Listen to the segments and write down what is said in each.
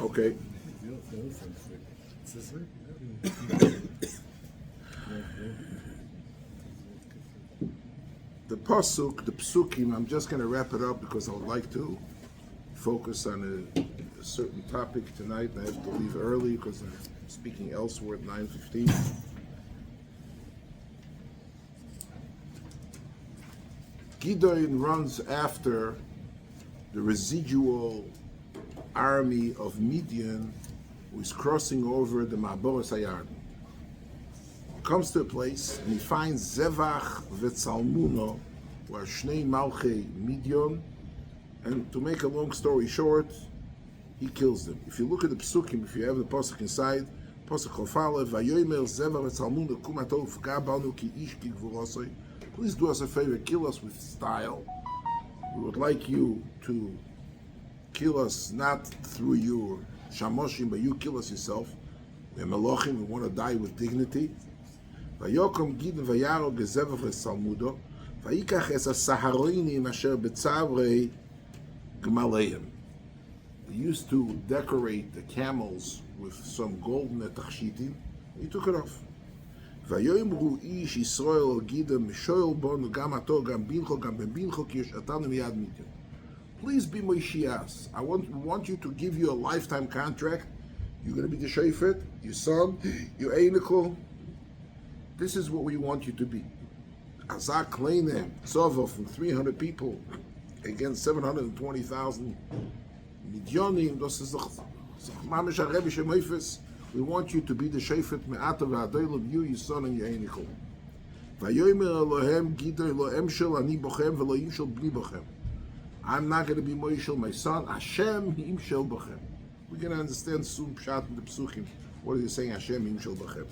Okay. The pasuk, the psukim, I'm just going to wrap it up because I would like to focus on a certain topic tonight. I have to leave early because I'm speaking elsewhere at 9:15. Gideon runs after the residual army of Midian who is crossing over the Ma'boros HaYarden. Comes to a place and he finds Zevach v'Tzalmuno, who are Shnei Malchei Midian, and to make a long story short, he kills them. If you look at the Psukim, if you have the Pasuk inside, Pasuk Chofale, Vayomer Zevach v'Tzalmuno kumato ufga banu ki ish ki gvurosoi. Please do us a favor, kill us with style. We would like you to kill us not through your shamoshim, but you kill us yourself. We're melochim, we want to die with dignity. Vayokom Gideon vayaro gezevach lesalmudo, vayikach es hasaharoinim asher betzavrei gmaleim. They used to decorate the camels with some golden tachshitim. He took it off. ויאמרו איש ישראל על גידון משואל בנו גם אתו גם בינכו גם בבינכו כי ישעתנו מיד מידיין. Please be Moshiach. I want you to give you a lifetime contract. You're going to be the shofet, your son, your einikel. This is what we want you to be. Azak Kleinem, Zova from 300 people against 720,000 Midyonim. Das ist doch Mamish HaRebbe Shemoifes. We want you to be the shofet me'ata v'adoylov, you, your son, and your einikel. Vayomer Elohem Gideon Elohem shel ani bochem v'lo shel bni bochem. I'm not going to be Moishel, my son. Hashem imshel b'chem. We're going to understand soon Pshat in the Psuchim. What are you saying? Hashem imshel b'chem.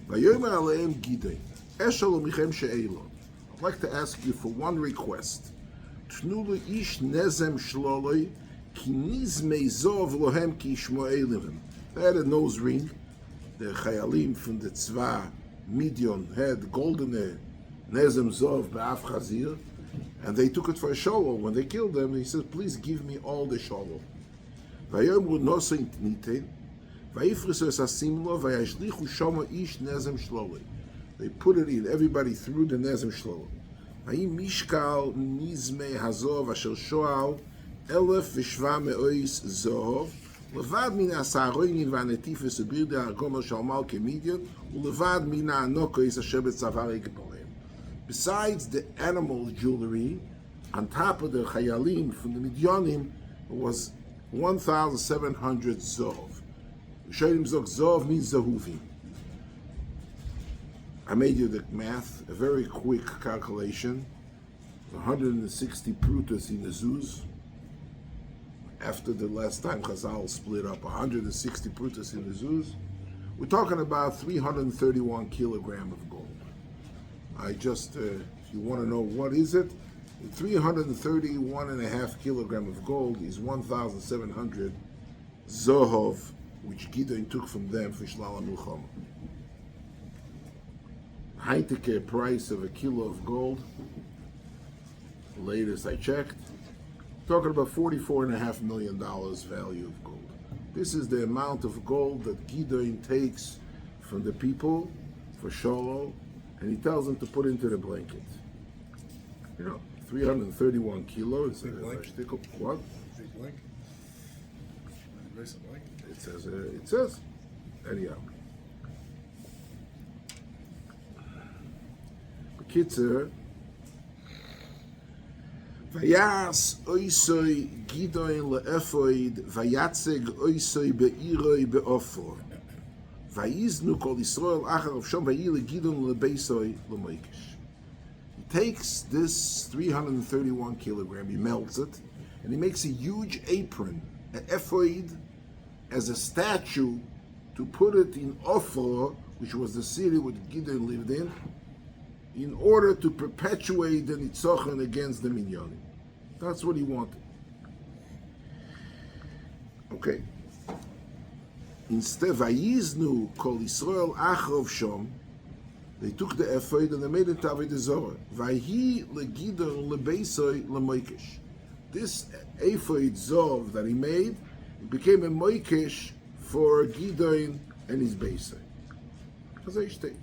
Vayomer Elohem Gideon eshel omichem she'elo. I'd like to ask you for one request. Tnu lo ish nezem shloloi ki nizmei zov lohem ki ishmoelim. They had a nose ring. The Chayalim from the Tzva Midian had golden Nezem Zov Ba'af Chazir, and they took it for a shalom. When they killed them, he said, please give me all the shalom. Vayomru nosein tnitein, vayifrisu es hasimlo, vayashlichu shoma ish Nezem Shloloi. They put it in, everybody threw the Nezem Shloloi. Vayim mishkal nizmei hazov asher shoal 1,700 zov, לבד מן הסערוינים והנטיפס ובירדי הרגומר של מלכי מידיון ולבד מן הנוקויס אשר בצווארי גבורים. Besides the animal jewelry, on top of the chayalim from the Midyanim was 1,700 zov. Shoyim zog zov means zahuvim. I made you the math, a very quick calculation. 160 prutas in the zuz. After the last time Chazal split up 160 prutas in the zuz, we're talking about 331 kilogram of gold. I just, if you want to know what is it, 331.5 kilogram of gold is 1,700 zohov, which Gideon took from them for Shlala Milchama. High-tech price of a kilo of gold, the latest I checked, talking about $44.5 million value of gold. This is the amount of gold that Gideon takes from the people for Sholo, and he tells them to put into the blanket. 331 kilos. What? Big blanket. Race a blanket. It says. Anyhow. Bekitzer. Vayas oisoi Gideon le'ephod vayatzeg oisoi be'iroi be'ofor vayiznu kol Yisrael achar of shom vayile Gideon le'beisoi le'moikesh. He takes this 331 kilogram, he melts it, and he makes a huge apron, an ephod, as a statue to put it in Ophor, which was the city where Gideon lived in order to perpetuate the Nitzochen against the Minyanim. That's what he wanted. Okay. Instead, Vayiznu kol Yisrael achrov shom, they took the ephod and they made it Avodah Zorah. Vayhi leGideon lebeisoi lemoikesh. This ephod zov that he made, He became a moikesh for Gideon and his base. As I state.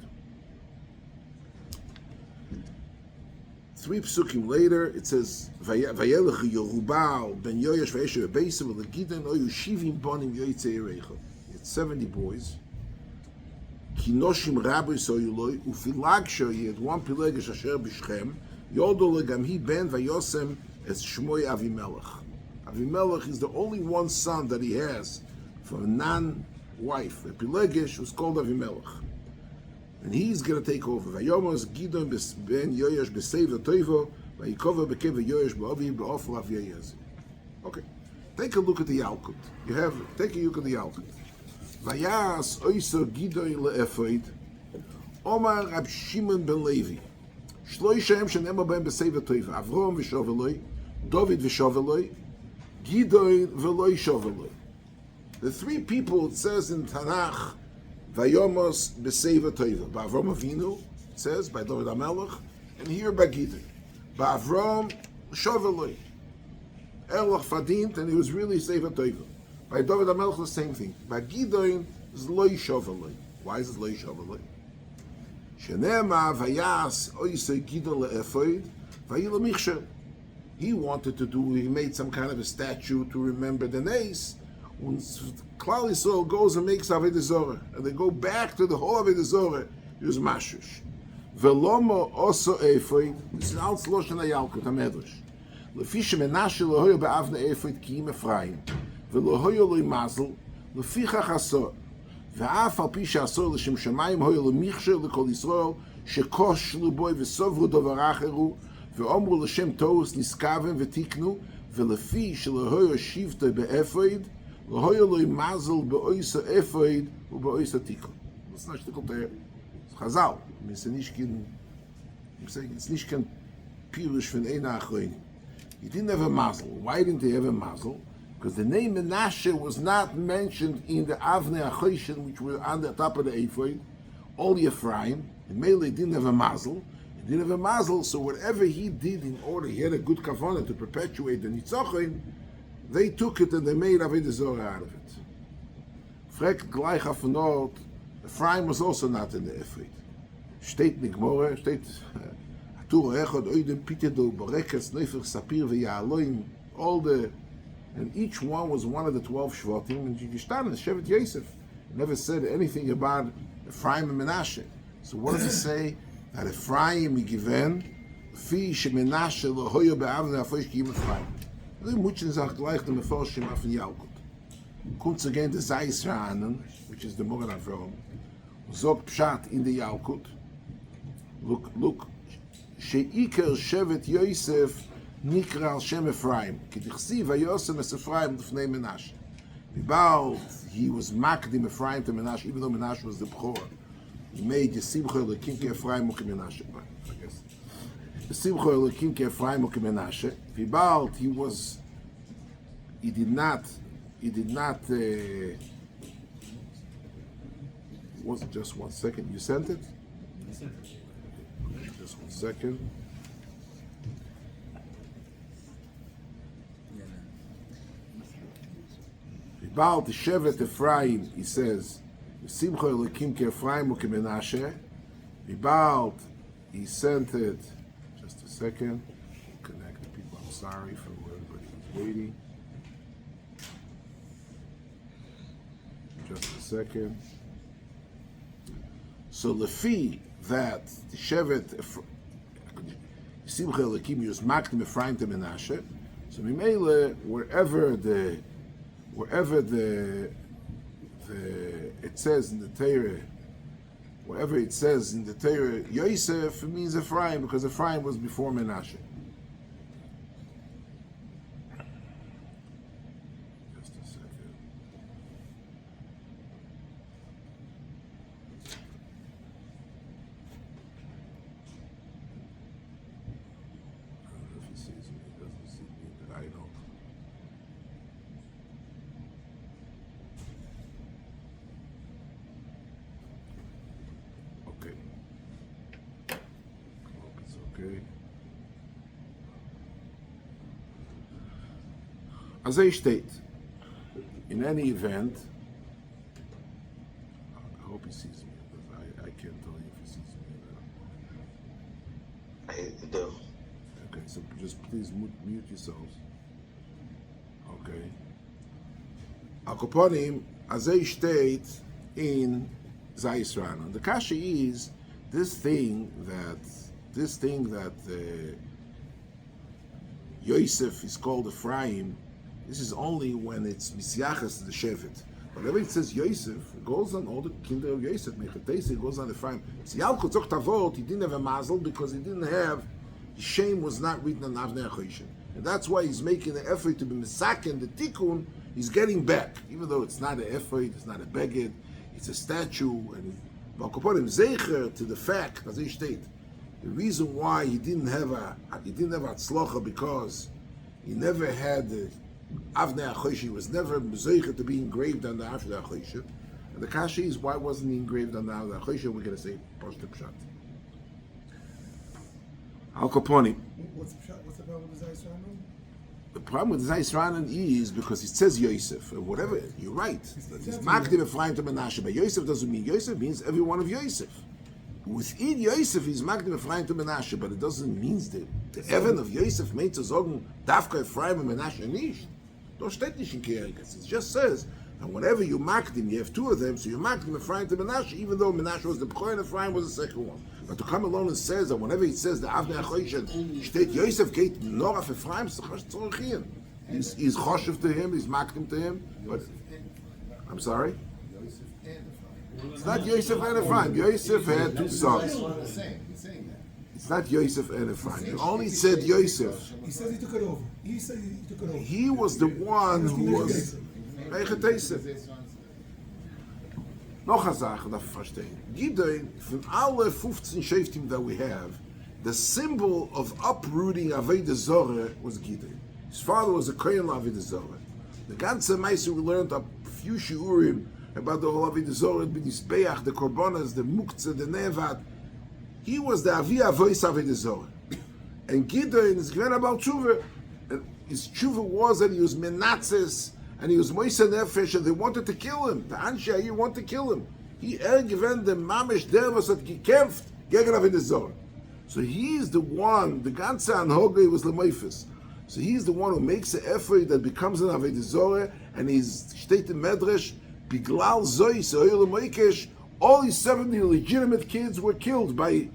3 psukim later, it says, Vayelech Yerubal ben Yoyesh v'Esher beise v'legidon oyu shivim bonim yoytzei erecha. It's 70 boys. Kinoshim rabbi soyuloi ufilag shoyi had one pilegesh asher b'Shechem yodo legam hi ben vayosem es shmoi Avimelech. Avimelech is the only one son that he has from a non-wife. A pilegesh was called Avimelech. And he's going to take over. Vayomos Gideon ben Yoyesh b'Seiva Toivo vayikova b'Keva Yoyesh b'Avi b'Ofel Av Yeyez. Okay, take a look at the Yalkut. Take a look at the Yalkut. Vayas Oyso Gideon leEphod Omar Rab Shimon ben Levi Shloishem shenema ben b'Seiva Toivo Avrom v'Shoveloi David v'Shoveloi Gideon v'Loi Shoveloi. The 3 people it says in Tanakh. Vayomos b'Seiva Toiva. Ba'Avrom Avinu, it says, by David HaMelech, and here by Gideon. Ba'Avrom, Shoveloi. Erlach Fadint, and he was really Seiva Toiva. By David HaMelech, the same thing. By Gideon, is Loi Shoveloi. Why is it Loi Shoveloi? Shenema Vayas Oisei Gideon leEphod Vayila Michshel. He wanted to do, he made some kind of a statue to remember the nace. When Klal Yisrael goes and makes Avodah Zorah, and they go back to the whole Avodah Zorah, it was Mashush. Velomo also Ephod, this is Al Tzlosh Yalkut HaMedrash. Lefi shemenashe lohoyo be'avne Ephod ki im Ephraim, velohoyo lo mazel, lefichach asor, ve'af al pi she'asor l'shem shamayim hoyo lemichsher l'kol Yisrael, shekoshlu boi v'sovru dovar acheru, ve'omru l'shem toros niskaven v'tiknu, ve'lefi shelohoyo shivtoi be'Ephod, Lohoyo lo mazel be'oisa Ephod u'be'oisa tikun. Das ist nicht der Chazal. It's nicht kein Pirush von einer Achroinim. He didn't have a mazel. Why didn't he have a mazel? Because the name Menashe was not mentioned in the Avnei Achoshen, which were on the top of the Ephod. Only Ephraim. And Mele didn't have a mazel. He didn't have a mazel, so whatever he did in order, he had a good kavanah to perpetuate the Nitzachon. They took it and they made Avodah Zorah out of it. Frek gleich auf Nord, Ephraim was also not in the Ephod. Steht Nigmore, steht Atur Echad Oidem Pitedo Barekas Nefer Sapir VeYa'aloim, all the, and each one was one of the 12 Shvatim, and Yishtan and Shevet Yosef never said anything about Ephraim and Menashe. So what does it say? That Ephraim given, Fi Shemenashe Lohoyo Be'avne Afoish Ki Yim Ephraim. The Muchen sagt gleich dem Meforshim auf den Yalkut. Kommt again the Zayis Ra'anan, which is the Moran Avrom, sagt Pshat in the Yalkut. Look, She'iker Shevet Yosef Nikra al Shem Ephraim. Ki tichsiv Vayosem es Ephraim l'fnei Menashe. About he was makdim Ephraim to Menashe, even though Menashe was the Bchor. He made Yesimcha Elokim Ki Ephraim U'Ki Menashe. I guess. Yesimcha Elokim Ki Ephraim U'Ki Menashe. Vibalt, he did not, just 1 second, you sent it? Just 1 second. Vibalt, the Shevet Ephraim, he says, Simcha Elokim Ki Ephraim U'Ki Menashe. Vibalt, he sent it, just a second, connect the people, I'm sorry for everybody who's waiting. Just a second. So Lefi, that the Shevet Simcha Elokim was makdim Ephraim to Menashe. So Mimele, wherever it says in the Torah, wherever it says in the Torah, Yosef means Ephraim because Ephraim was before Menashe. Just a second. I don't know if he sees me, he doesn't see me, but I don't. Okay. Hope it's okay. As I state, in any event, I hope he sees me. I can't tell you if he sees me. I do. Okay, so just please mute yourselves. Okay. Al Kaponim, Azay state in Zayisran. The kasha is this thing that Yosef is called Ephraim. This is only when it's Misyachas the Shevet. Whenever it says Yosef, it goes on all the kinder of Yosef. It goes on Ephraim. Yalkut Zok Tavot, he didn't have a mazel because he didn't have, his shame was not written on Avnei HaChoshen. And that's why he's making the effort to be Misaken, the Tikkun, he's getting back. Even though it's not an effort, it's not a beged, it's a statue. And Valkoponim Zecher to the fact, as he stated, the reason why he didn't have Atzlocha because he never had the Avnei HaChoshen, he was never Zecher to be engraved on the Avnei HaChoshen. And the kasha is, why wasn't he engraved on the Avnei HaChoshen? We're going to say Pashto Pshat. Al Kaponim. What's the problem with the Zayisranim? The problem with the Zayisranim is because it says Yosef, or whatever, you're right. It's Makdim Ephraim to Menashe, but Yosef doesn't mean Yosef, means every one of Yosef. Within Yosef is Makdim Ephraim to Menashe, but it doesn't mean the Evan of Yosef meant to sagen, Dafka Ephraim and Menashe nicht. Don't steht nicht in Kerikas. It just says, and whenever you Makdim, you have two of them, so you Makdim Ephraim to Menashe, even though Menashe was the B'chor and Ephraim was the second one. But to come along and says that whenever it says the Avnei HaChoshen, steht Yosef geht nor auf Ephraim, it's tzorich. He's choshev to him, he's makdim to him. But I'm sorry? It's not Yosef and Ephraim. Yosef had two sons. It's not Yosef and Ephraim. You only said Yosef. He says he took it over. He said he took it over. He was the one who was Eichet Eisef. Noch eine Sache darf ich verstehen. Gideon, von alle 15 Shoftim that we have, the symbol of uprooting Avodah Zorah was Gideon. His father was a Kohen Avodah Zorah. The ganze Meise we learned a few Shiurim about the whole Avodah Zorah, the Nisbeach, the Korbanas, the Muktzah, the Nevat. He was the Avi Avois Avodah Zorah. And Gideon is given about Tshuva. And his Tshuva was that he was Menatzes, and he was Moise Nefesh, and they wanted to kill him. The Anshe Ayir wanted to kill him. He given the Mamish Dervos hat gekämpft gegen Avodah Zorah. So he's the one, the ganze Anhoge was Lemoifis. So he's the one who makes the effort that becomes an Avodah Zorah, and he's steht in Medrash, Biglal Zois, Oyel Lemoikesh, all these 70 legitimate kids were killed by,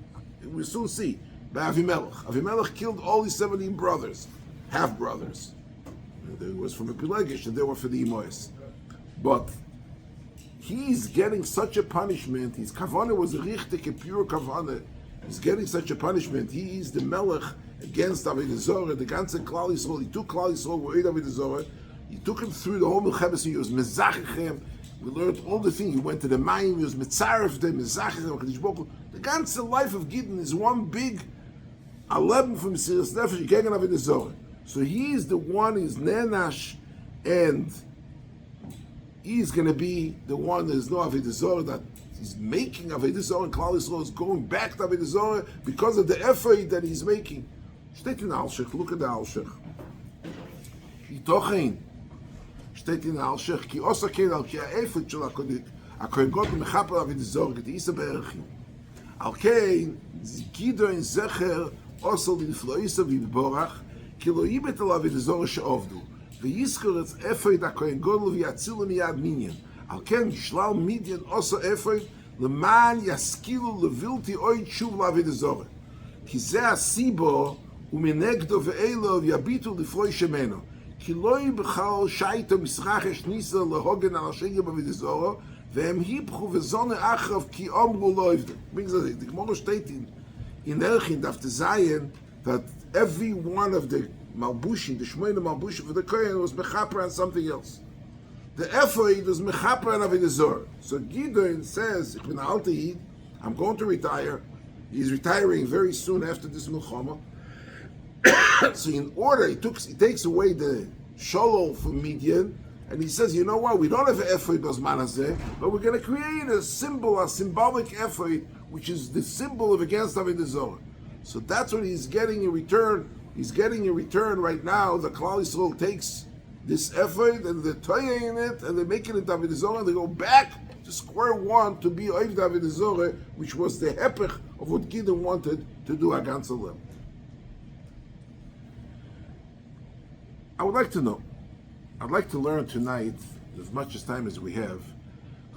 we'll soon see, by Avimelech. Avimelech killed all these 17 brothers, half-brothers. It was from a Pelegish, and they were for the Imois. But he's getting such a punishment. His kavanah was richtig, a pure kavanah. He's getting such a punishment. He is the melech against Avodah Zorah. The ganze Klal Yisrael. He took Klal Yisrael who ate Avodah Zorah. He took him through the whole Milchemes. He was mezachichem. We learned all the things. He went to the Mayim. He was mitzaref them, mezachichem. The ganze life of Gideon is one big aleben from Mesiras Nefesh gegen Avodah Zorah. So he's the one, he's Nenash, and he's going to be the one that is no Avodah Zorah, that he's making Avodah Zorah, and Klal Yisrael is going back to Avodah Zorah because of the effort that he's making. Steht in Alshech, look at the Alshech. Itochein, steht in Alshech, ki osa kein al ki ha'efod shel HaKohen Gadol mechaper Avodah Zorah, ki isa be'erchim. Al kein, Gideon zecher osa l'infloisa v'yitborach, כי לא ייבט עליו את אזור שעובדו, ויזכר את אפוד הכהן גודל ויצילו מיד מיניאן. על כן שלל מידיין עושה אפוד, למען ישכילו לבלתי אוי שוב לעבוד אזור. כי זה הסיבו, ומנגדו ואלו יביטו לפלוי שמנו. כי לא יבחל שייטו משחק השניסה להוגן על השגר בעבוד אזור, והם היפכו וזונה אחרב כי אומרו לא עבדו. זה כמו לא שתיתין, in Elchin daf to Zion, that every one of the Malbushim, the Shmoyne Malbushim for the Kohen was mechaper on something else. The Ephod was mechaper on Avodah Zorah. So Gideon says, "Ich bin alte Yid, I'm going to retire." He's retiring very soon after this Milchama. So in order, he takes away the Sholol from Midian, and he says, you know what, we don't have an Ephod B'zman hazeh, but we're going to create a symbol, a symbolic Ephod, which is the symbol of against Avodah Zorah. So that's what he's getting in return. He's getting in return right now. The Klal Yisrael takes this Ephod and the Toya in it, and they make it into Avodah Zarah, and they go back to square one to be Oivd Avodah Zarah, which was the hepech of what Gideon wanted to do a ganze Olam. I would like to know, I'd like to learn tonight, as much as time as we have,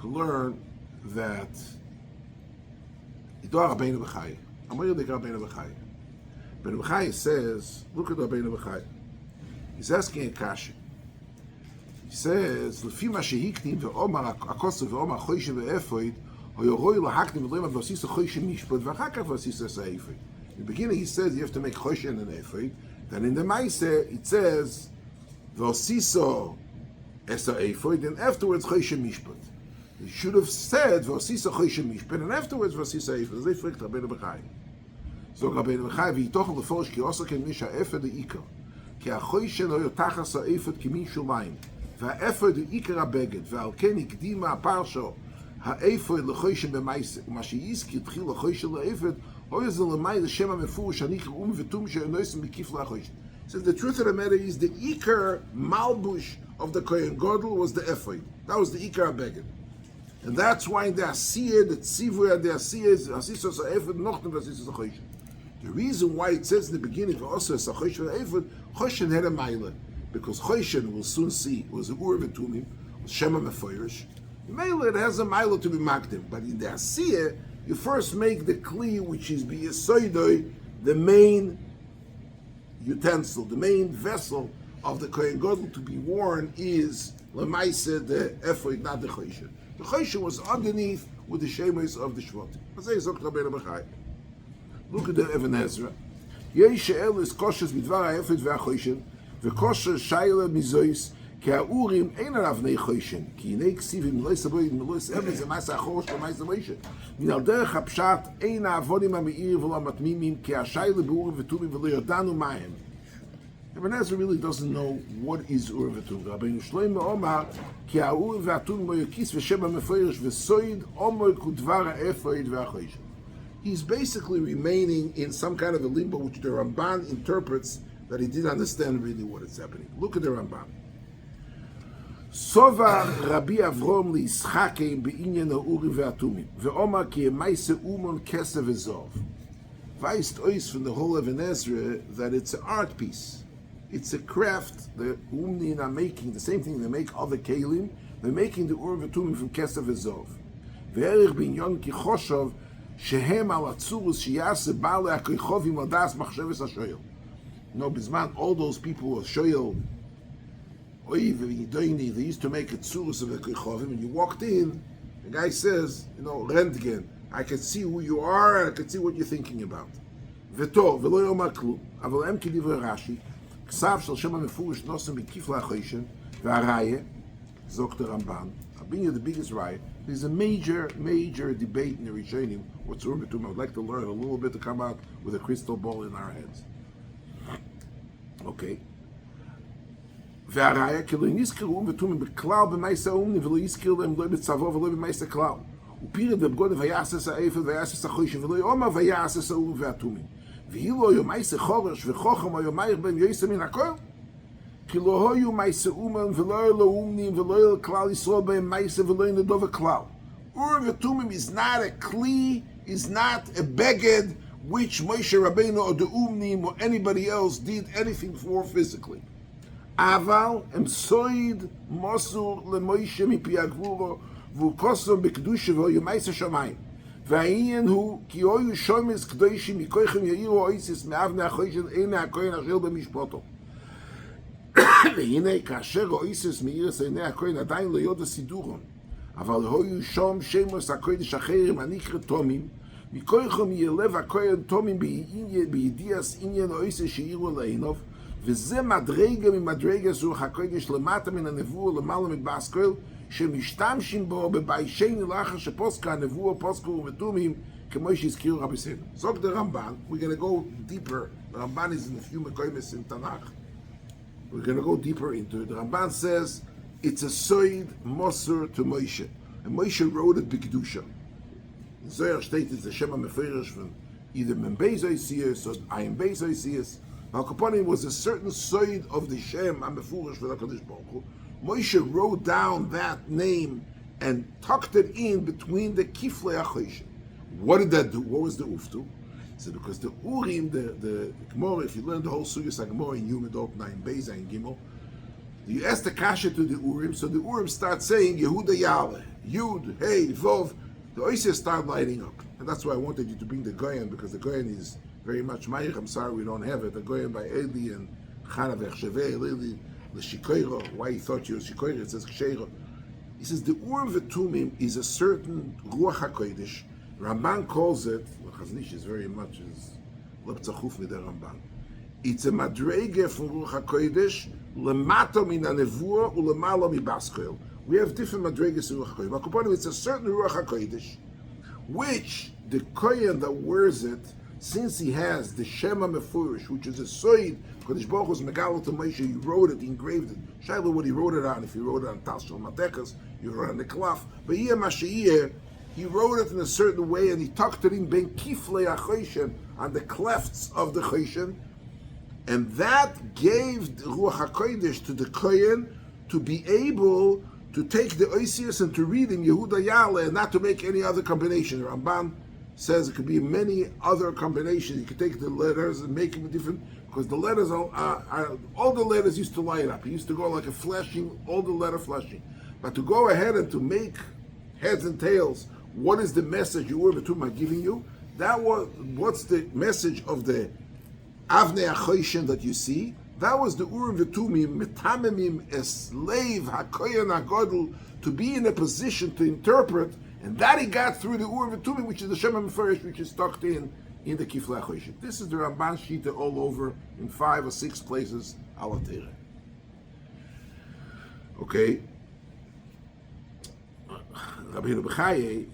to learn that Idor Rabbeinu B'chai, Amar Yodek Rabbeinu B'chai. Rabbeinu B'chai says, look at Rabbeinu B'chai. He's asking a kasha. He says, "Lefi ma shehiknim ve'omar akosu ve'omar choishe ve'efoid, hoyoroi lahaknim v'leim v'asisa choishe mishpot v'achakach v'asisa sa'efoid." In the beginning, he says you have to make choishe and an efoid. Then in the Maise, it says v'asisa esa efoid, and afterwards choishe mishpot. He should have said v'asisa choishe mishpot, and afterwards v'asisa efoid. They fragt Rabbeinu B'chai. So Rabbeinu B'chai v'yitochen leforish ki osa ken misha efod de'ikar. כי החוישן לא יותחס האפוד כמין שוליים, והאפוד הוא עיקר הבגד, ועל כן הקדימה הפרשו האפוד לחוישן במייסה, ומה שיזכי התחיל לחוישן לאפוד, הוי זה למי לשם המפורש הניקר ותום שאינויסם מקיף לחוישן. So the truth of the matter is the ikar malbush of the Kohen Gadol was the ephod. That was the ikar beged. And that's why the asiyah, the tzivur, the asiyah is asisos ha'ephod, noch nem asisos ha'choishen. The reason why it says in the beginning, also as a choishen ha'ephod, choishen had a maila, because choishen, we'll soon see, was a ur v'tumim, was shema meforish. Maila, it has a maila to be makdim, but in the asiyah, you first make the kli, which is b'yesoidoi, the main utensil, the main vessel of the Kohen Gadol to be worn is lemaisa the ephod, not the choishen. The choishen was underneath with the shemes of the shvatim. Look at the Even Ezra. Yesh el is koshes midvar ha'efod ve'achoishen, ve'kosher shayla mizois, ki ha'urim ein alav nei choishen, ki hinei ksivim lois aboyim lois emes emais ha'chorosh lo'mais ha'moishen. Min al derech ha'pshat ein ha'avodim ha'me'ir v'lo ha'matmimim, ki ha'shayla be'urim v'tumim v'lo yodanu ma'hem. Even Ezra really doesn't know what is urim v'tumim. Rabbeinu Shlomo Omar, ki ha'urim v'tumim lo yokis v'shem ha'meforish v'soid omor kudvar ha'efod ve'achoishen. He's basically remaining in some kind of a limbo, which the Ramban interprets that he didn't understand really what is happening. Look at the Ramban. Sova Rabbi Avrom li'ischakeim be'inyan ha'urim ve'atumim ve'omar ki emaise umon kesef v'zov. Weist ois from the whole Even Ezra that it's an art piece. It's a craft. The Umnin are making the same thing they make other kelim. They're making the urim ve'atumim from kesef v'zov. Ve'erich binyon ki choshov shehem al atzurus sheyase ba'alei ha'koichovim al das machsheves ha'shoyel. Bizman, all those people who are shoyel, oiv v'yidoini, they used to make a tzurus of the koichovim, and you walked in, the guy says, Rentgen, I can see who you are, and I can see what you're thinking about. V'to, v'lo yomar klum, aval em k'divrei Rashi, k'sav shel shem ha'mefurish nosem b'kif la'choishen, v'arayeh, zok the Ramban, Abinya, the biggest riot. There's a major debate in the Rishonim. What's Urim V'tumim? I would like to learn a little bit to come out with a crystal ball in our heads. Okay. והראיה, כי לא נזכרו Urim V'tumim בכלל במעשה האומני, ולא יזכיר להם לא בצבו ולא במעשה כלל. ופירט בבגוד ויעשס האפוד ויעשס החוישן, ולא יאמר ויעשס האורים והתומים. ויהיו לו יומייסה חורש וחוכם או יומייך בן יויסה מן הכל. כי לא היו מייסה אומן ולא אלו אומנים ולא אלו כלל ישראל בהם מייסה ולא נדו וכלל. Urim V'tumim is not a kli, is not a beged which Moshe Rabbeinu or the Umnim or anybody else did anything for physically. Aval em soid mosur leMoshe mipi agvuro v'ukosom b'kedusha v'oyumayse shamayim. V'ayin hu ki oyu shomes k'doishim mikoichem yairu oisis me'avne ha'choishen eine ha'koyen ashel b'mishpoto. והנה כאשר אויסס מאירס עיני הכהן עדיין לא יודע סידורון, אבל היו שום שמוס הקודש אחרים הנקרא תומים, מכוחם ילב הכהן תומים בידיעס עניין אויסס שאירו לעינוב, וזה מדרגה ממדרגה רוח הקודש למטה מן הנבואה למעלה מבאס כהן, שמשתמשים בו בביישני לאחר שפוסקה הנבואה פוסקו ובתומים, כמו שהזכירו רבי סדר. זוג the Ramban, we're going to go deeper. The Ramban is in a few mekoymes in Tanakh. We're going to go deeper into it. The Ramban says it's a soid mosur to Moshe. And Moshe wrote it b'kedusha. In Zohar state it's the Shema Meferish from either Mem Beis Oisiyas or Ayin Beis Oisiyas. Al-Kaponim was a certain side of the Shem HaMefurish for the Kadosh Baruch Hu. Moshe wrote down that name and tucked it in between the Kiflei HaChoshen. What did that do? What was the Uftu? So because the Urim, the Gemara, if you learn the whole Sugyas HaGemara in Yom Dot 9 Beis and Gimel, you ask the Kasha to the Urim, so the Urim start saying Yehuda Yahweh, Yud, Hey, Vov, the Oisias start lighting up. And that's why I wanted you to bring the Goyen, because the Goyen is very much Mayich. I'm sorry we don't have it. The Goyen by Eli and Chana Vechsheveh, Eli, the Shikoiro. Why he thought you was Shikoiro? It says Ksheiro. He says the Urim V'Tumim is a certain Ruach HaKodesh. Ramban calls it, Chaznish is very much as Leb Tzachuf Midei Ramban. It's a madrege from Ruach HaKodesh, lemato min ha-nevuah ulemalo mi-baskoil. We have different madreges in Ruach HaKodesh. But it's a certain Ruach HaKodesh, which the Kohen that wears it, since he has the Shem HaMefurish, which is a soid, Kodesh Baruch Hu's Megalo to Moshe, he wrote it, he engraved it. Shaila, what he wrote it on, if he wrote it on Tal Shel Matekas, he wrote it on the Klaf. But here, Mashiach, he wrote it in a certain way, and he tucked it in Ben Kiflei HaChoshen, on the clefts of the Choshen, and that gave the Ruach HaKodesh to the Kohen to be able to take the Oisius and to read in Yehuda Yale and not to make any other combination. The Ramban says it could be many other combinations. You could take the letters and make them different, because the letters are all the letters used to light up. It used to go like a flashing, all the letter flashing. But to go ahead and to make heads and tails, what is the message you were giving you? That was, what's the message of the Avnei HaChoshen that you see? That was the Urim V'Tumim, Metamemim, a slave, HaKoyen HaGodel, to be in a position to interpret, and that he got through the Urim V'Tumim, which is the Shem HaMefurish, which is tucked in the Kiflei HaChoshen. This is the Ramban Shita all over in 5 or 6 places, Ala Tereh. Okay? Rabbi Bechaye,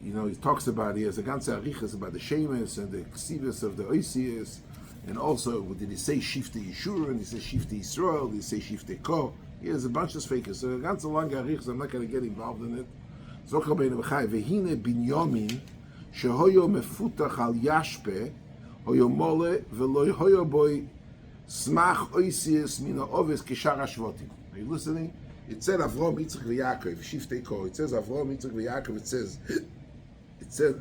he talks about, he has a ganze arichas about the shemes and the ksivas of the oisias, and also, did he say Shiftei Yeshur, and he says Shiftei Yisrael, did he say Shiftei Ko? He has a bunch of fakers. So a ganze long arichas, I'm not going to get involved in it. Zok Rabbeinu B'chai, Vehine Binyamin, shehoyo mefutach al yashpe, hoyo mole, veloy hoyo boy, smach oisias mina oves kishar hashvotim. Are you listening? It said Avrom, Yitzchak, v'Yaakov, Shiftei Ko. It says Avrom, Yitzchak, v'Yaakov. It says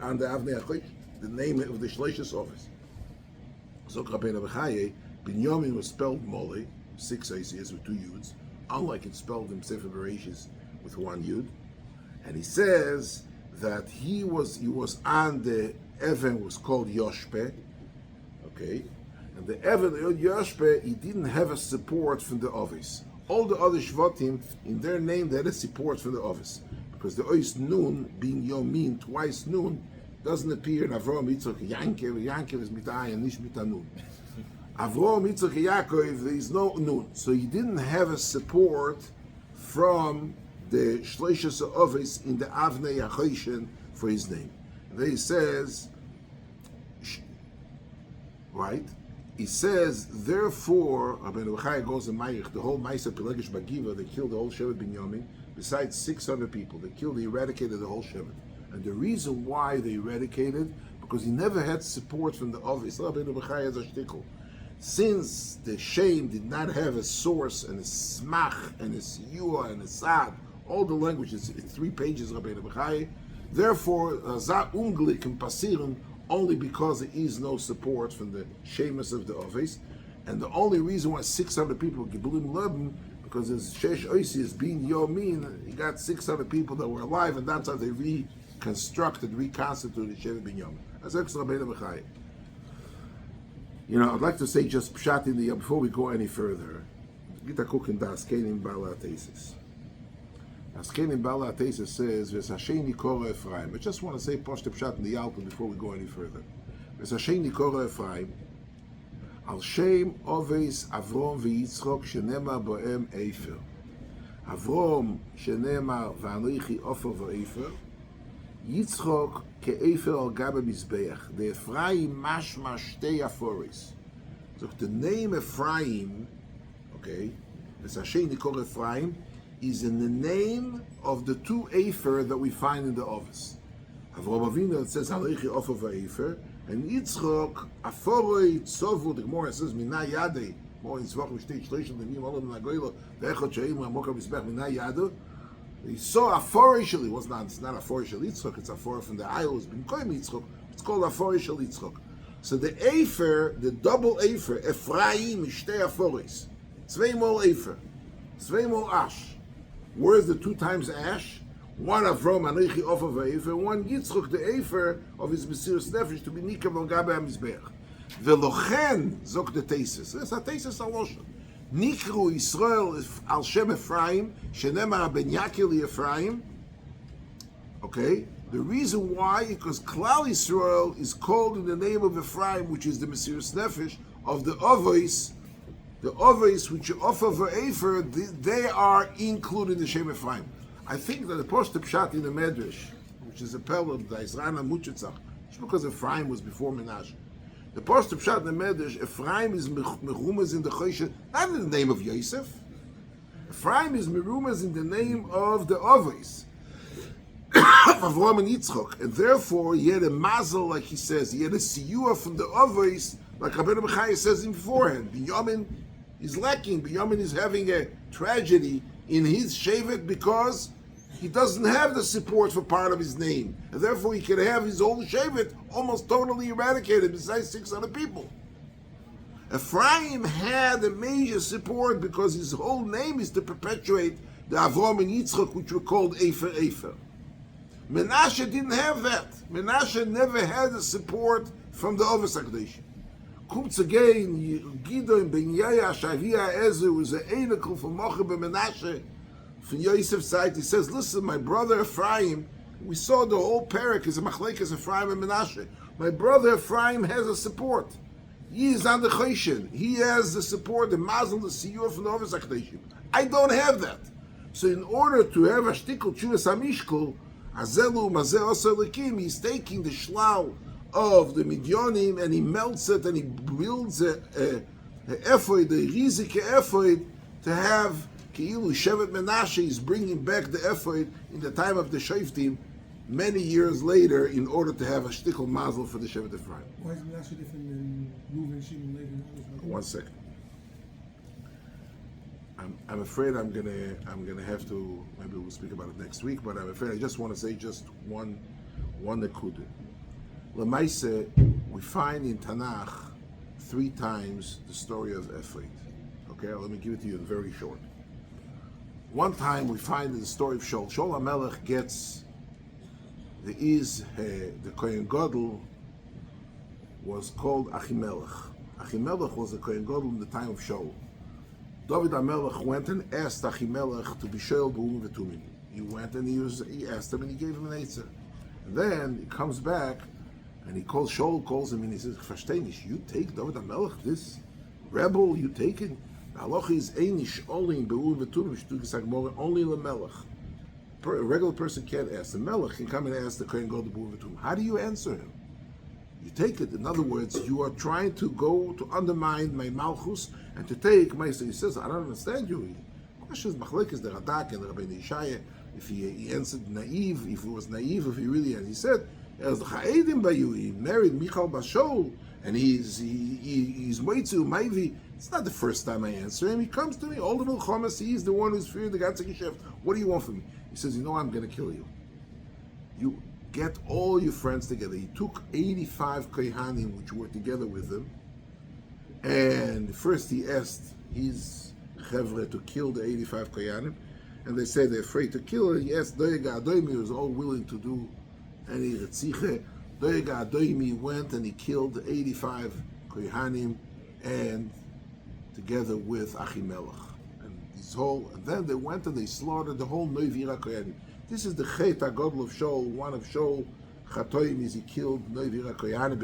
on the Avnei HaChoshen, the name of the Shleishis office. Zok Rabbeinu B'chai, Binyamin was spelled Mole, 6 Oisias with 2 Yuds, unlike it's spelled in Sefer Bereshis with 1 Yud. And he says that he was on the Even was called Yoshpe, okay, and the Even Yoshpe, he didn't have a support from the office. All the other Shvatim, in their name, they had a support from the office, because the Ois Nun, being Yomin, twice Nun, doesn't appear in Avrom, Yitzchak, Yankev. Yankev is mitay and nish mitanun. Avrom, Yitzchak, Yaakov, there is no Nun, so he didn't have a support from the Shleishas Ovis in the Avnei HaChoshen for his name. And then he says, right? He says, therefore, Rabbeinu B'chai goes in Mayich, the whole Maisa Pelegish Bagiva, they killed the whole Shevet Binyamin, besides 600 people. They eradicated the whole Shevet. And the reason why they eradicated, because he never had support from the Ovis. Rabbeinu B'chai has a shtickle. Since the Shem did not have a source and a smach and a siyua and a sad, all the languages, it's 3 pages, Rabbeinu B'chai. Therefore, za unglik and pasirin, only because there is no support from the shemus of the office, and the only reason why 600 people gibulim lebim, because his shesh oisius being yomin, he got 600 people that were alive, and that's how they reconstructed, reconstituted shevet bin yomin. As Rabbeinu B'chai. I'd like to say just pshat in the before we go any further. Gita Kukin das kenim bala tesis. Askenim Bala Tesis says, V'sasheni Kora Ephraim. I just want to say Poshte Pshat in the Alpha before we go any further. V'sasheni Kora Ephraim, Al Shem Oveis Avrom v'Yitzchok Shenema Boem Eifer. Avrom Shenema V'Anoichi Ofer v'Eifer. Yitzchok Ke'Eifer Al Gabe Mizbeach. The Ephraim Mashma Shtei Aforis. So the name Ephraim, okay, V'sasheni Kora Ephraim, is in the name of the 2 Eifer that we find in the office. Avraham Avinu, it says Halechi Ofer v'Eifer, And Yitzchok, Aforoi Tzovu, the Gemara says, Mina Yadei, more in Zvach Mishtei Shleishim, the Mim Olam Nagoylo, Ve'echot She'im Ramokar Mizbech, Mina Yadu. He saw Aforoi Shel, it's not Aforoi Shel Yitzchok, it's Aforoi from the Isles, B'nkoim Yitzchok, it's called Aforoi Shel Yitzchok. So the Efer, the double Efer, Ephraim, Mishtei Aforis, Zweimol Efer, Zweimol Ash. Where's the 2 times Ash? One Avrom Anochi off of Efer, one Yitzchok the Efer of his Mesiras Nefesh to be Nikav on Gabe HaMizbech. Velochen zok the Tesis. That's a Tesis Aloshan. Nikru Yisrael al Shem Ephraim, Shenemar ben Yakel Ephraim. Okay, the reason why, because Klal Yisrael is called in the name of Ephraim, which is the Mesiras Nefesh of the Ovois. The Ovois which are off of Efer, they are included in the Shem Ephraim. I think that the Poshta Pshat in the Medrash, which is a pellet, the Isra'ana Muchitzach, just because Ephraim was before Menashe. The Poshta Pshat in the Medrash, Ephraim is Merumas in the Choshe, not in the name of Yosef. Ephraim is Merumas in the name of the Ovis, Avram and Yitzchok. And therefore, he had a mazel, like he says, he had a siyua from the Ovis, like Rabbeinu Bechaya says in beforehand. Binyamin is lacking, Binyamin is having a tragedy in his shevet because he doesn't have the support for part of his name, and therefore he can have his whole shevet almost totally eradicated besides 6 other people. Ephraim had a major support because his whole name is to perpetuate the Avram and Yitzchak, which were called Efer. Menashe didn't have that. Menashe never had the support from the Ovis HaKadosh. Comes again, Gideon ben Yaya Shavia Ezer was an Einikel from Mocha ben Menashe. From Yosef's side, he says, listen, my brother Ephraim, we saw the whole parak is a machlekes Ephraim and Menashe. My brother Ephraim has a support. He is on the choshen. He has the support, the mazel, the siyur from the Ovis HaKadosh. I don't have that. So in order to have a shtikul tshuvas hamishkul, azelu mazeh osel lekim, he's taking the shlau of the Midyanim and he melts it and he builds a ephod, the rizik ephod, to have Ki'ilu Shevet Menashe is bringing back the ephod in the time of the Shoftim many years later in order to have a shtickle mazel for the Shevet Ephraim. Why is Menashe different than Reuven, Shimon, Levi, and others? 1 second. I'm afraid I'm gonna have to, maybe we'll speak about it next week, but I'm afraid I just want to say just one nekuda. Lemaise, we find in Tanakh 3 times the story of Ephod. Okay, let me give it to you in very short. One time we find in the story of Shaul. Shaul HaMelech gets the Kohen Gadol was called Achimelech. Achimelech was the Kohen Gadol in the time of Shaul. David HaMelech went and asked Achimelech to be Shaul B'um V'tumim. He went and he asked him and he gave him an answer. And then he comes back and he calls calls him and he says, Versteh nicht, you take David HaMelech, this rebel, you take it? The halacha is einish only in B'um V'tumim Sh'tugas HaGemara, only LeMelech. A regular person can't ask. The Melech can come and ask the Kohen Gadol B'um V'tumim. How do you answer him? You take it. In other words, you are trying to go to undermine my Malchus and to take my. So he says, I don't understand you. The question is, Machlekes the Radak and the Rabbeinu Yishaya, if he answered naive, if he was naive, if he really, and he said, as the Chaedim by you, he married Michael Bashol, and he's Moitzu Maivi. It's not the first time I answer him. He comes to me, all the Milchamas, he's the one who's feared the Gatzak Yishef. What do you want from me? He says, you know, I'm going to kill you. You get all your friends together. He took 85 Kohanim which were together with him, and first he asked his Chevre to kill the 85 Kohanim, and they said they're afraid to kill her. He asked Doega Adoimi, who was all willing to do any Retziche. Doega Adoimi went and he killed 85 Kohanim, and together with Achimelech. And then they went and they slaughtered the whole Neuvira Kohanim. This is the Chet HaGodl of Shaul. One of Shaul Chatoim is he killed Neuvira Kohanim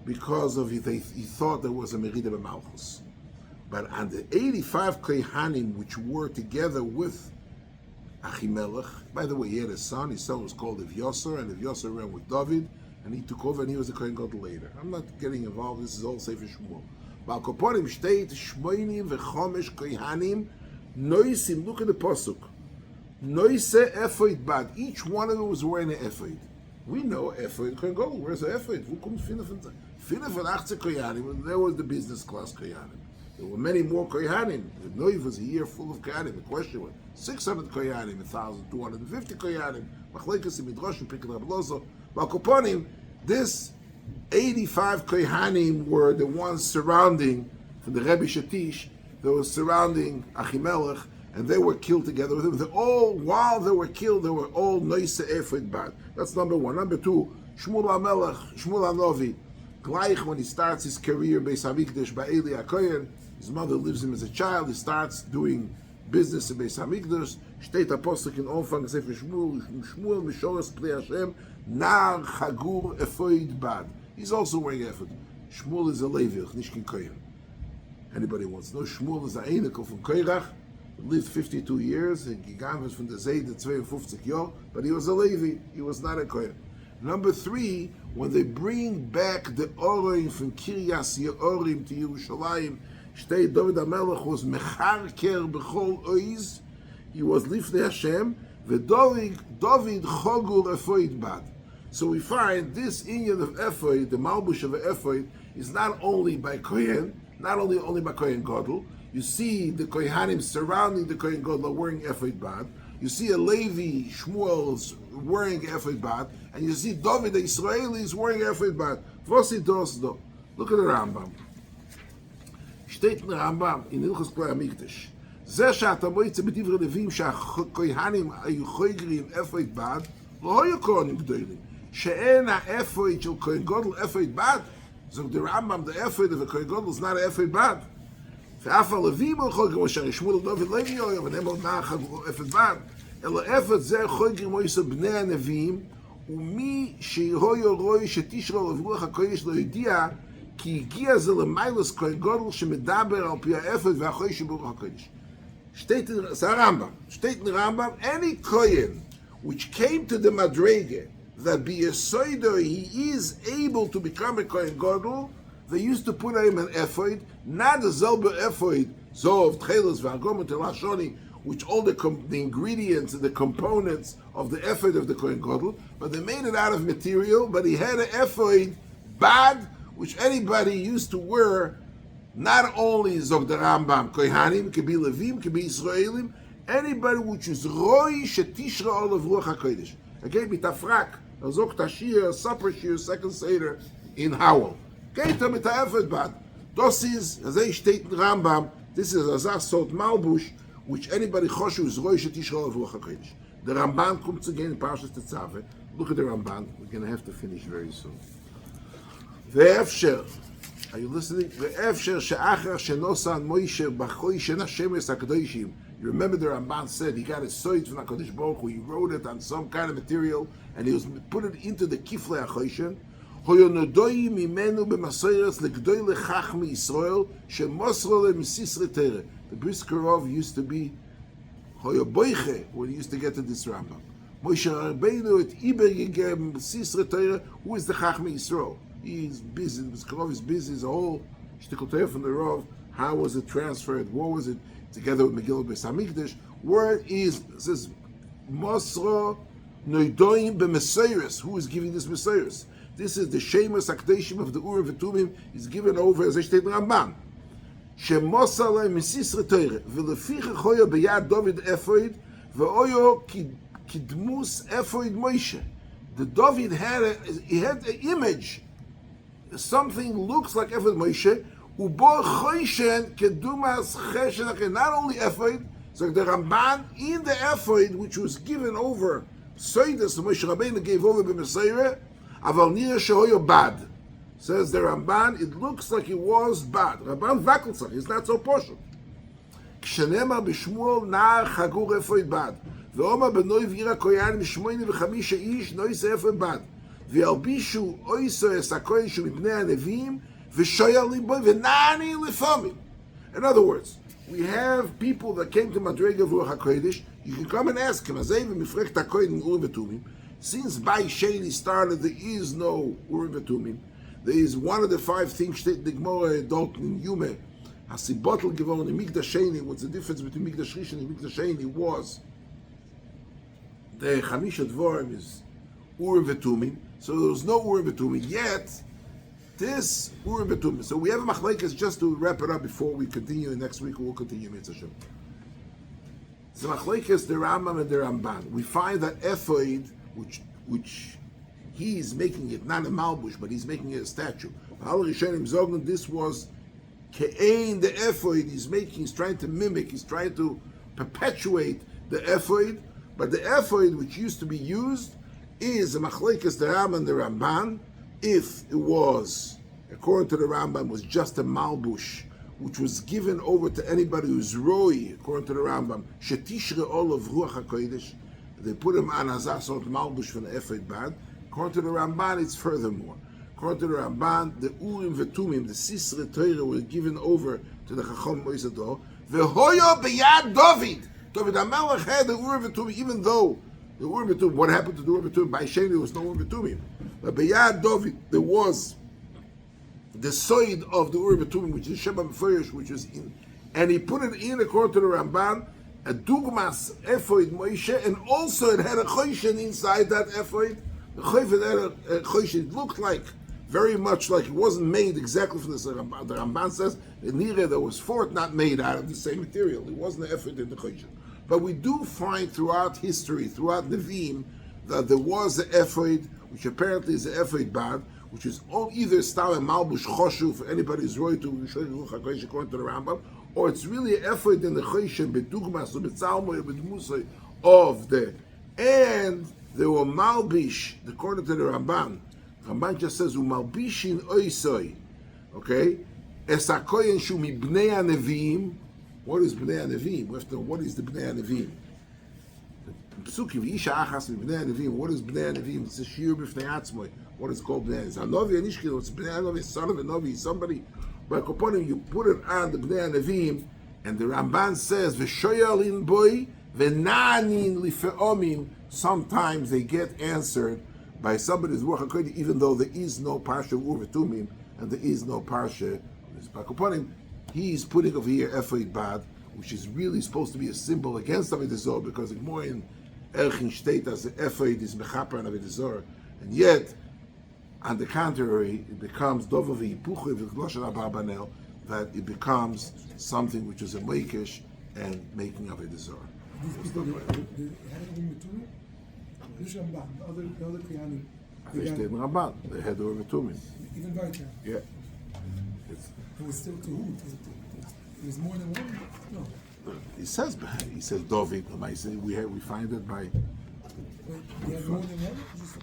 because of it. He thought there was a Merida B'Malchus. But on the 85 Kohanim which were together with Achimelech, by the way, he had a son. His son was called Evyoser, and Evyoser ran with David, and he took over, and he was the Kohen Gadol later. I'm not getting involved. This is all Sefer Shmuel. Look at the pasuk. Noise ephod bad. Each one of them was wearing an ephod. We know Ephod Kohen Gadol. Where's the Ephod? Wo kommt 85 Koyanim? There was the business class Koyanim. There were many more Koyanim. The Noiv was a year full of Koyanim. The question was 600 Koyanim, 1,250 Koyanim. Machlekes in Midrash and Pikad Rabbi Lozo. Balkoponim, this 85 Kohanim were the ones surrounding, from the Rebbe Shatish, they were surrounding Achimelech, and they were killed together with him. While they were killed, they were all Noise Ephod Bad. That's number one. Number two, Shmuel HaMelech, Shmuel HaNovi, gleich when he starts his career, Beis HaMikdash, by Eli HaKoyen, his mother lives him as a child, he starts doing business in Beis HaMikdash, steht Apostel in Anfang Sefer Shmuel, Shmuel Mishoras Pnei Hashem, Nar Chagur Ephod Bad. He's also wearing Ephod. Shmuel is a Levi, nicht kein Kohen. Anybody wants to know? Shmuel is a Einikel from Koirach, lived 52 years, and gegangen was from the Zayde 52 Jahr, but he was a Levi, he was not a Kohen. Number three, when they bring back the Orim from Kiryas Ye'orim to Yerushalayim, Shtei David HaMelech was Mecharker B'chol Oiz, he was Lifnei Hashem, David Chogur Ephod Bad. So we find this inyan of Ephod, the Malbush of Ephod, is not only by Kohen, not only by Kohen Gadol. You see the Kohanim surrounding the Kohen Gadol wearing Ephod Bad. You see a Levi, Shmuel's wearing Ephod Bad, and you see David, the Israeli, is wearing Ephod Bad. Vosi dos do. Look at the Rambam. Steht in the Rambam in Hilchos Klei HaMikdash. זה שאתה מוצא בדברי לווים שהכהנים היו חוגרים אפוד בד, לא היו כהנים גדולים. שאין האפוד של כהן גדול אפוד בד, זאת הרמב"ם, the effort of a כהן גדול is not an אפוד בד. ואף הלווים היו חוגרים, אשר שמואל דוד לוי היו, ונהם עוד נע אפוד בד. אלא אפוד זה חוגרים מויסו בני הנביאים, ומי שהיו רואי שתשרו לברוח הקודש לא ידיע, כי הגיע זה למיילוס כהן גדול שמדבר על פי האפוד והחוי שברוח הקודש. Steht in the Rambam, any Kohen which came to the Madrege that be a Soider, he is able to become a Kohen Gadol, they used to put him an Ephod, not a Zelber Ephod, Zov, Tchelos, V'agom, Telashoni, which all the ingredients and the components of the Ephod of the Kohen Gadol, but they made it out of material, but he had an Ephod, bad, which anybody used to wear. Not only Zog the Rambam, Kohanim, could be Levim, could be Israelim, anybody which is Roi Shetishra Olav Ruach HaKodesh. Okay, Mitafrak, Zog Tashir, Supper Shir, Second Seder in Howell. Okay, mit Ephod Bad. Das is, as I state in Rambam, this is Azar Sot Malbush, which anybody Choshu is Roi Shetishra Olav Ruach HaKodesh. The Ramban comes again in Parshas Tetzaveh. Look at the Ramban. We're going to have to finish very soon. Ve'efsher. Are you listening? You remember the Ramban said he got a soid from HaKadosh Baruch Hu, he wrote it on some kind of material, and he was put it into the Kiflei HaChoshen. The Briskerov used to be Hoyoboiche when he used to get to this Rambam. Moshe Rabbeinu et Iber gegeben Sisre Torah, who is the Chachmei Yisrael? He's busy, Briskerov is busy, it's a whole shtickle from the Rav. How was it transferred? What was it? Together with Megillah Beis HaMikdash. Word is, it says, Mosro Noidoim B'Meseiris. Who is giving this Meseiris? This is the Shemus HaKdeshim of the Ur V'Tumim. Is given over as a state Ramban. Shemosa Lei Misisre Torah. V'lefiche Choyo B'yad David Ephod. V'oyo Kidmus Ephod Moshe. The David had an image. Something looks like Ephod Moshe. Ubo Choshen Kedumas Cheshen. Not only Ephod, so the Ramban in the Ephod, which was given over, Soidas Moshe Rabbeinu gave over b'Meseirah, Aval Nira Shehoyo Bad. Says the Ramban, it looks like it was bad. Ramban Vakelzach, it's not so partial. Kshenema b'Shmuel Nar Chagur Ephod Bad. Ve'oma b'Noiv Ira Koyan Mishmoini v'Chamisha Ish Nois Ephod Bad. Ve'albishu Oiso Esakoyishu Mibnei HaNeviim V'Shoyalim Boy V'Nani Lefamim. In other words, we have people that came to Madrega Ruach HaKodesh. You can come and ask him, Azev Mifrech Takoid in Urim V'Tumim. Since Bai Sheni started, there is no Urim V'Tumim. There is one of the five things that the Gemara Dalton in Yume Hasibotl Gevon in Mikdash Sheni. What's the difference between Mikdash Rishon and Mikdash Sheni was the Chamisha Dvorim is Urim V'Tumim. So there was no Urim V'Tumim yet. This Urim V'Tumim. So we have a machlekes, just to wrap it up before we continue. Next week we'll continue Mitzvah Shem. The machlekes, the Rambam and the Ramban. We find that Ephod, which he's making it not a malbush, but he's making it a statue. This was Ke'ein, the Ephod. He's trying to mimic. He's trying to perpetuate the Ephod. But the Ephod, which used to be used, is a machlekes, the Rambam and the Ramban. If it was, according to the Rambam, was just a malbush, which was given over to anybody who's roi, according to the Rambam, shetishre ol of ruach hakodesh, they put him on azasot malbush from the Ephod bad. According to the Ramban, it's furthermore. According to the Ramban, the Urim V'Tumim, the Sisre Torah, were given over to the Chacham Moisador. V'hoyo b'yad David. David HaMelech had the Urim V'Tumim, even though the Urim V'Tumim, what happened to the Urim V'Tumim? By Sheni, there was no Urim V'Tumim. But b'yad David, there was the side of the Urim V'Tumim, which is Shema B'Furish, which was in, and he put it in, according to the Ramban, a Dugmas Ephod Moshe, and also it had a Choshen inside that Ephod. The Choshen had a Choshen. It looked like, very much like it wasn't made exactly from this. The Ramban says the Nira that was for it not made out of the same material. It wasn't an Ephod in the Choshen. But we do find throughout history, throughout Nevi'im, that there was an Ephod, which apparently is an Ephod bad, which is either Stam and Malbush Choshu for anybody who's roy to according to the Rambam, or it's really an Ephod in the Choshen, Bedugmas, or Betzalmoy, Bedmusay of the, and there were Malbish, according to the Ramban. Ramban just says, Umalbishin Oisoi, okay? Esakoyen Shu mi Bnei HaNevi'im. What is Bnei HaNevi'im? We have to know, what is the Bnei HaNevi'im? Psukim, Isha Achas mi Bnei HaNevi'im. What is Bnei HaNevi'im? It's a Shiur b'fnei atzmoi. What is called Bnei HaNevi'im? Novi Anishkin, it's Bnei HaNevi'im, son of a Novi, somebody. But Koponim, you put it on the Bnei HaNevi'im, and the Ramban says, V'shoyalin boi, v'na'anin life'omim. Sometimes they get answered by somebody's Ruach HaKodesh, even though there is no Parsha Ur V'Tumim, and there is no Parsha. Bakoponim, he's putting over here Ephod Bad, which is really supposed to be a symbol against Avodah Zarah, because it's more in Erchin State as the Ephod is Mechaper and Avodah Zarah, and yet, on the contrary, it becomes Dover V'Yipuche V'Gloshen Abarbanel, that it becomes something which is a Meikesh and making Avodah Zarah. These people, they had it in Metumim? This Ramban, the other Kriyanim. They stayed in Ramban. They had the Urim V'Tumim. Even Vaita. Yeah. It was still to who? It was more than one? No. He says David. We find it by. Wait, he had more than one? Just